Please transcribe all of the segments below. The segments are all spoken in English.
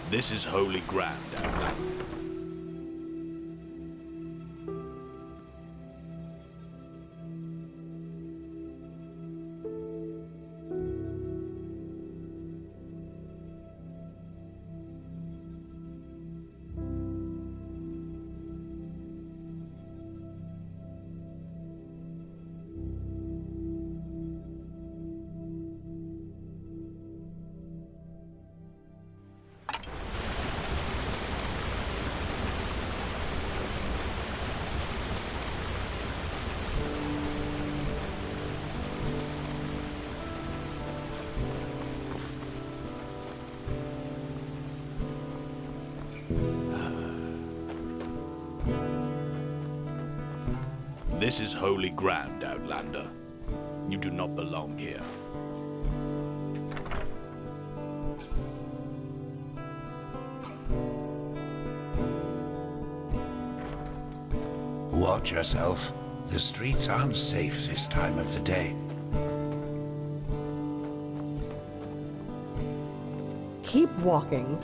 This is holy ground, Outlander. This is holy ground, Outlander. You do not belong here. Watch yourself. The streets aren't safe this time of the day. Keep walking.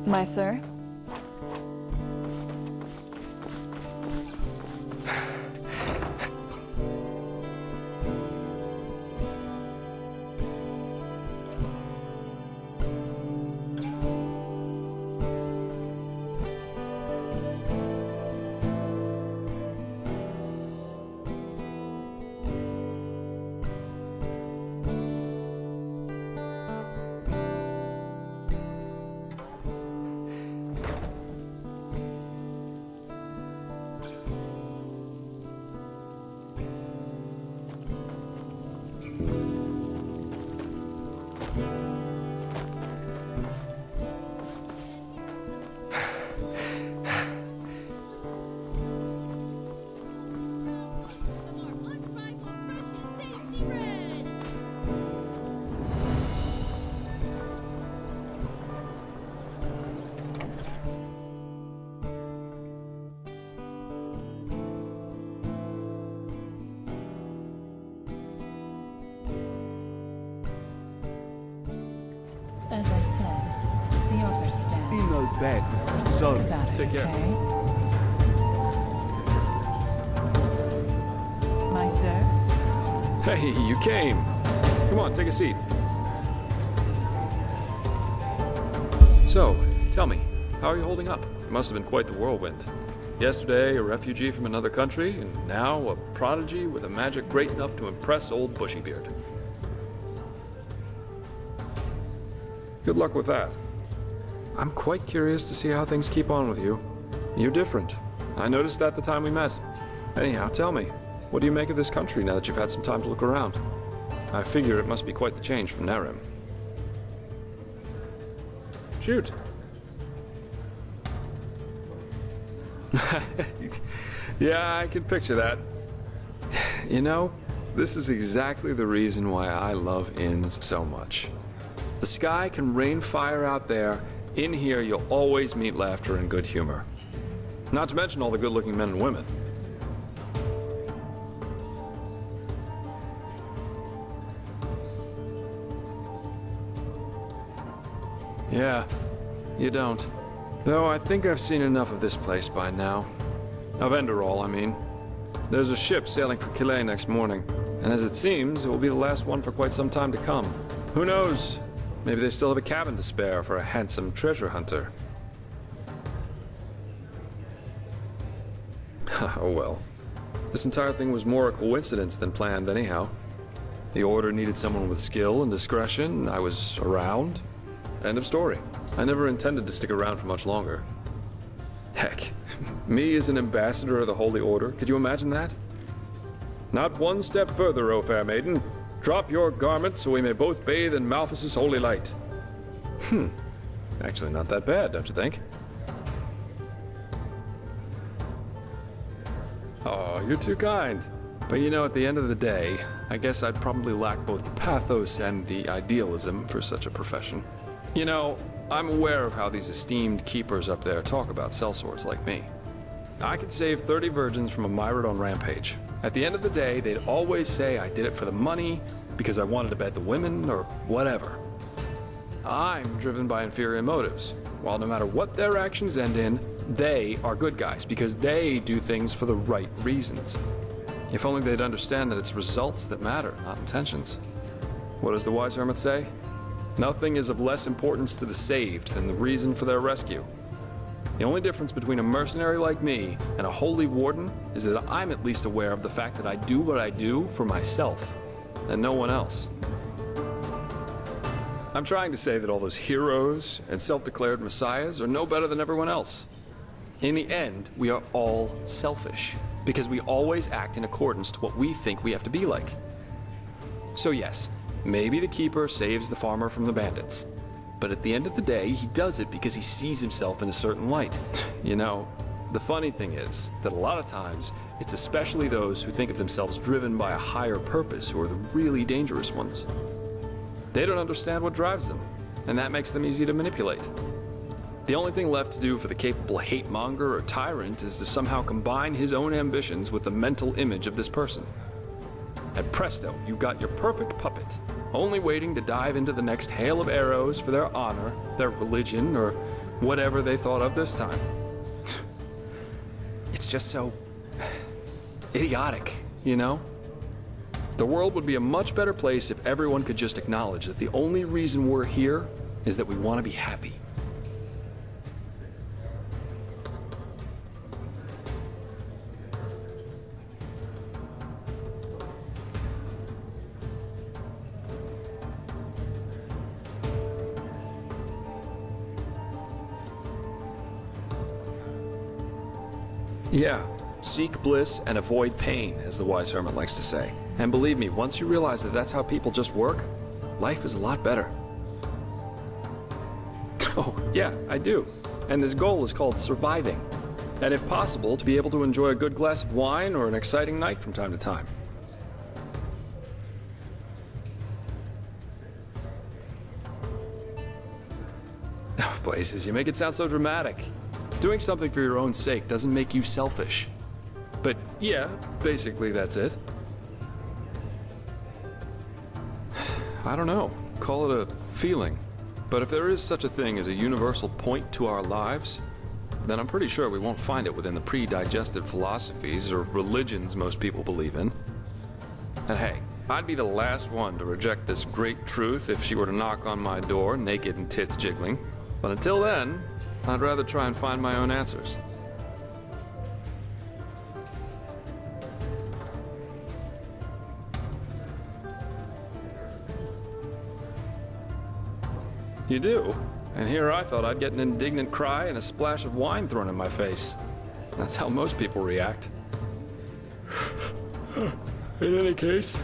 My sir? As I said, the offer stands. Be no bad. So, About it, take care. okay? My sir? Hey, you came. Come on, take a seat. So, tell me, how are you holding up? It must have been quite the whirlwind. Yesterday, a refugee from another country, and now a prodigy with a magic great enough to impress old Bushybeard. Good luck with that. I'm quite curious to see how things keep on with you. You're different. I noticed that the time we met. Anyhow, tell me, what do you make of this country now that you've had some time to look around? I figure it must be quite the change from Narim. Shoot. Yeah, I can picture that. You know, this is exactly the reason why I love inns so much. The sky can rain fire out there. In here, you'll always meet laughter and good humor. Not to mention all the good-looking men and women. Yeah, you don't. Though I think I've seen enough of this place by now. Of Enderal, I mean. There's a ship sailing for Calais next morning, and as it seems, it will be the last one for quite some time to come. Who knows? Maybe they still have a cabin to spare for a handsome treasure hunter. Oh well. This entire thing was more a coincidence than planned anyhow. The Order needed someone with skill and discretion. I was around. End of story. I never intended to stick around for much longer. Heck, me as an ambassador of the Holy Order, could you imagine that? Not one step further, O fair maiden. Drop your garments so we may both bathe in Malphas's holy light. Actually not that bad, don't you think? Oh, you're too kind. But you know, at the end of the day, I guess I'd probably lack both the pathos and the idealism for such a profession. You know, I'm aware of how these esteemed keepers up there talk about sellswords like me. I could save 30 virgins from a myriad on Rampage. At the end of the day, they'd always say I did it for the money, because I wanted to bed the women, or whatever. I'm driven by inferior motives, while no matter what their actions end in, they are good guys, because they do things for the right reasons. If only they'd understand that it's results that matter, not intentions. What does the wise hermit say? Nothing is of less importance to the saved than the reason for their rescue. The only difference between a mercenary like me and a holy warden is that I'm at least aware of the fact that I do what I do for myself, and no one else. I'm trying to say that all those heroes and self-declared messiahs are no better than everyone else. In the end, we are all selfish, because we always act in accordance to what we think we have to be like. So yes, maybe the keeper saves the farmer from the bandits. But at the end of the day, he does it because he sees himself in a certain light. You know, the funny thing is that a lot of times, it's especially those who think of themselves driven by a higher purpose who are the really dangerous ones. They don't understand what drives them, and that makes them easy to manipulate. The only thing left to do for the capable hate-monger or tyrant is to somehow combine his own ambitions with the mental image of this person. And presto, you got your perfect puppet, only waiting to dive into the next hail of arrows for their honor, their religion, or whatever they thought of this time. It's just so idiotic, you know? The world would be a much better place if everyone could just acknowledge that the only reason we're here is that we want to be happy. Yeah, seek bliss and avoid pain, as the wise hermit likes to say. And believe me, once you realize that that's how people just work, life is a lot better. Oh, yeah, I do. And this goal is called surviving. And if possible, to be able to enjoy a good glass of wine or an exciting night from time to time. Oh, Blazes, you make it sound so dramatic. Doing something for your own sake doesn't make you selfish. But yeah, basically that's it. I don't know, call it a feeling. But if there is such a thing as a universal point to our lives, then I'm pretty sure we won't find it within the pre-digested philosophies or religions most people believe in. And hey, I'd be the last one to reject this great truth if she were to knock on my door, naked and tits jiggling. But until then, I'd rather try and find my own answers. You do? And here I thought I'd get an indignant cry and a splash of wine thrown in my face. That's how most people react. In any case,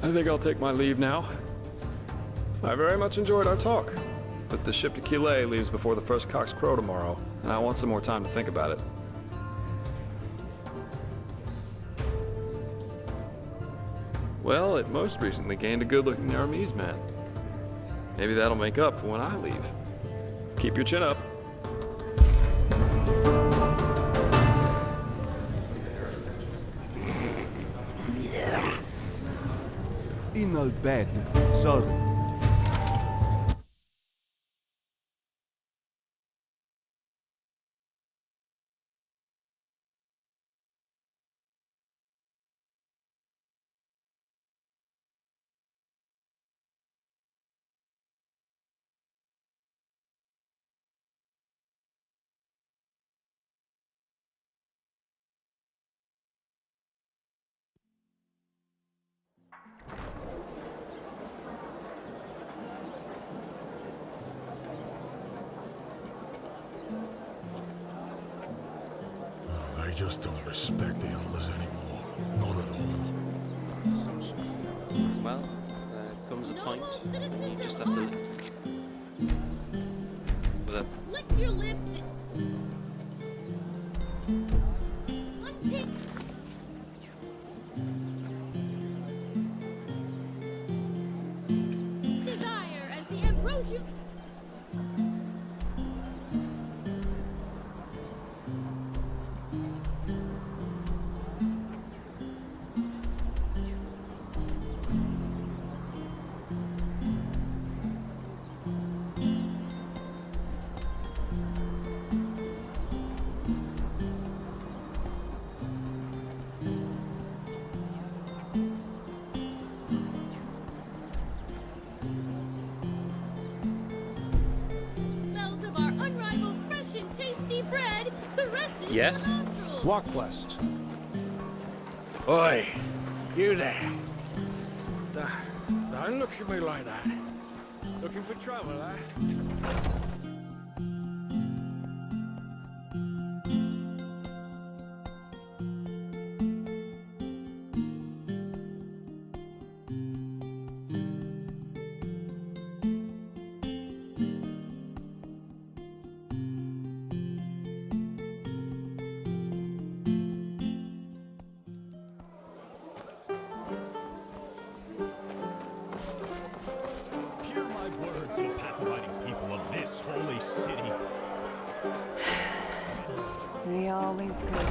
I think I'll take my leave now. I very much enjoyed our talk, but the ship to Quillet leaves before the first cocks crow tomorrow, and I want some more time to think about it. Well, it most recently gained a good-looking Aramese man. Maybe that'll make up for when I leave. Keep your chin up. In al bed, sir. They just don't respect the elders anymore. Not at all. Well, there comes a point when you just have to with a Lick your lips and desire as the ambrosia. Smells of our unrivaled fresh and tasty bread caresses Yes? your nostrils. Walk blessed. Oi, you there. Don't look at me like that. Looking for trouble, eh? Hear my words, O path-abiding people of this holy city. We always good.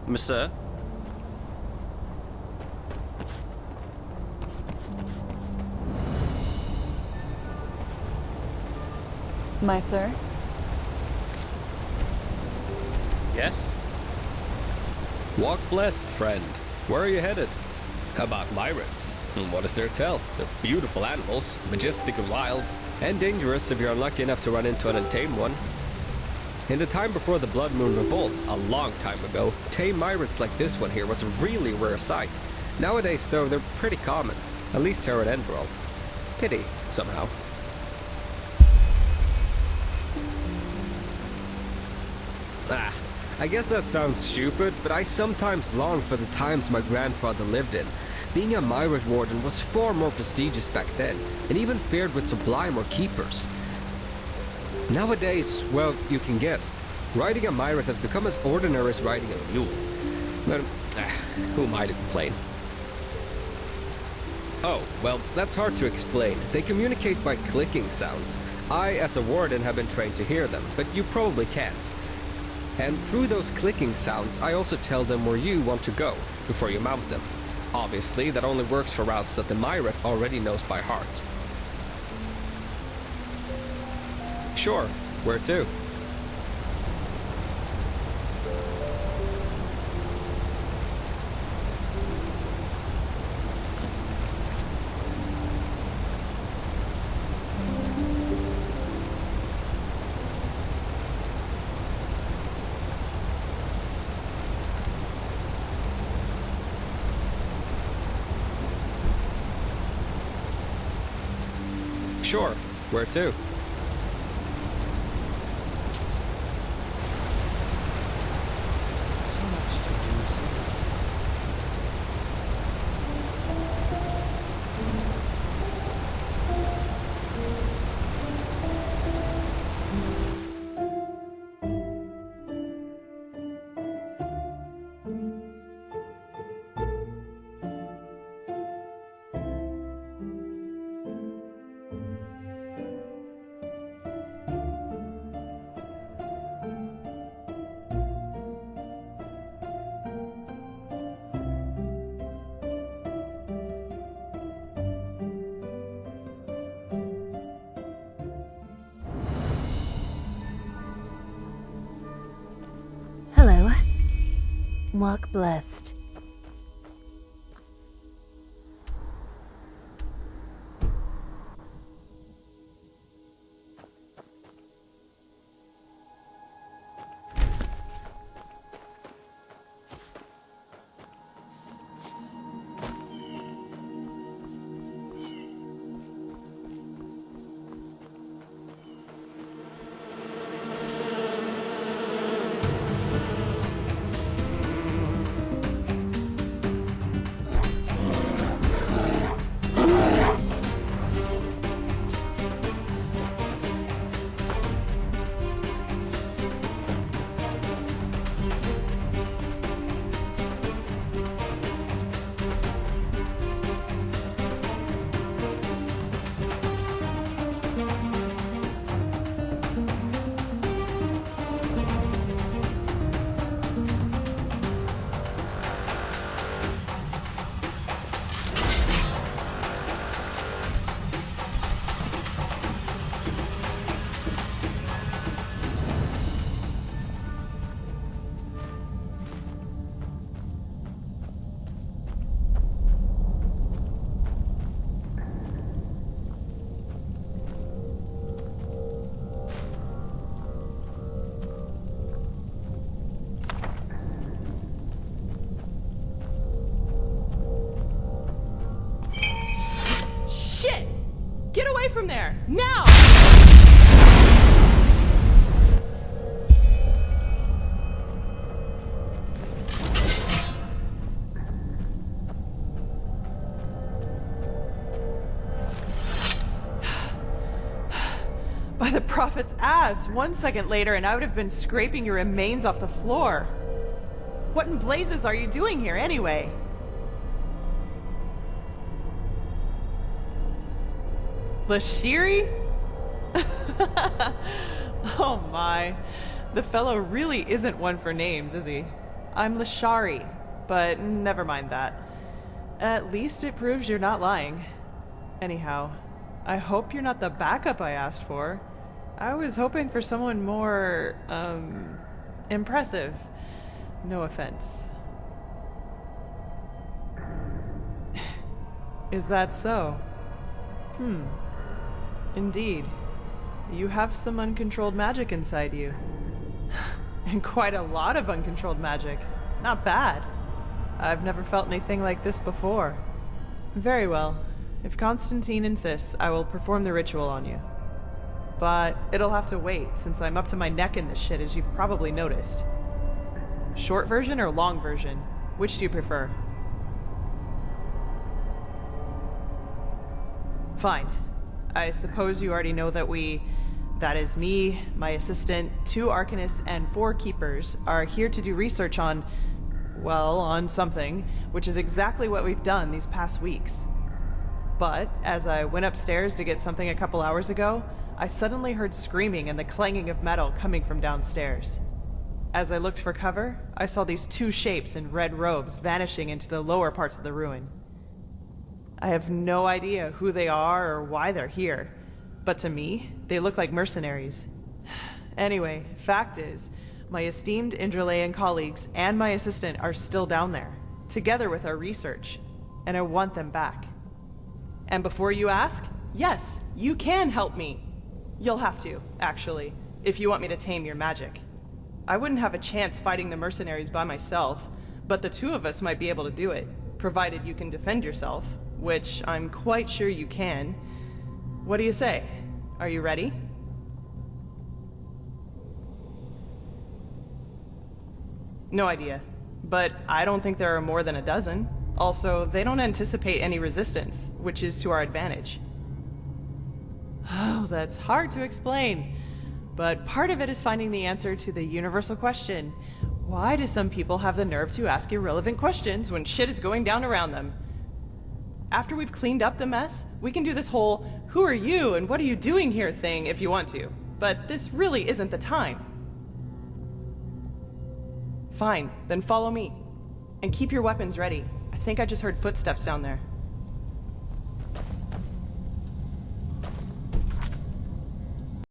Monsieur? My sir? Yes? Walk blessed, friend. Where are you headed? About myrids. What is there to tell? They're beautiful animals, majestic and wild, and dangerous if you're unlucky enough to run into an untamed one. In the time before the Blood Moon Revolt, a long time ago, tame myrids like this one here was a really rare sight. Nowadays, though, they're pretty common, at least here at Enderal. Pity, somehow. I guess that sounds stupid, but I sometimes long for the times my grandfather lived in. Being a Myrid Warden was far more prestigious back then, and even fared with Sublime or Keepers. Nowadays, well, you can guess. Riding a Myrid has become as ordinary as riding a mule. But, who am I to complain? Oh, well, that's hard to explain. They communicate by clicking sounds. I, as a warden, have been trained to hear them, but you probably can't. And through those clicking sounds, I also tell them where you want to go before you mount them. Obviously, that only works for routes that the Myret already knows by heart. Sure, where to? Sure, where to? So much to do, sir. Hello. Walk blessed. away from there! Now! By the prophet's ass! 1 second later and I would have been scraping your remains off the floor. What in blazes are you doing here anyway? Lashiri? Oh my. The fellow really isn't one for names, is he? I'm Lashari, but never mind that. At least it proves you're not lying. Anyhow, I hope you're not the backup I asked for. I was hoping for someone more, impressive. No offense. Is that so? Indeed. You have some uncontrolled magic inside you. And quite a lot of uncontrolled magic. Not bad. I've never felt anything like this before. Very well. If Constantine insists, I will perform the ritual on you. But it'll have to wait, since I'm up to my neck in this shit, as you've probably noticed. Short version or long version? Which do you prefer? Fine. I suppose you already know that that is me, my assistant, 2 Arcanists, and 4 Keepers, are here to do research on, well, on something, which is exactly what we've done these past weeks. But, as I went upstairs to get something a couple hours ago, I suddenly heard screaming and the clanging of metal coming from downstairs. As I looked for cover, I saw these 2 shapes in red robes vanishing into the lower parts of the ruin. I have no idea who they are or why they're here, but to me, they look like mercenaries. Anyway, fact is, my esteemed Enderalian colleagues and my assistant are still down there, together with our research, and I want them back. And before you ask, yes, you can help me. You'll have to, actually, if you want me to tame your magic. I wouldn't have a chance fighting the mercenaries by myself, but the 2 of us might be able to do it, provided you can defend yourself, which I'm quite sure you can. What do you say? Are you ready? No idea, but I don't think there are more than a dozen. Also, they don't anticipate any resistance, which is to our advantage. Oh, that's hard to explain. But part of it is finding the answer to the universal question. Why do some people have the nerve to ask irrelevant questions when shit is going down around them? After we've cleaned up the mess, we can do this whole, who are you and what are you doing here thing if you want to. But this really isn't the time. Fine, then follow me. And keep your weapons ready. I think I just heard footsteps down there.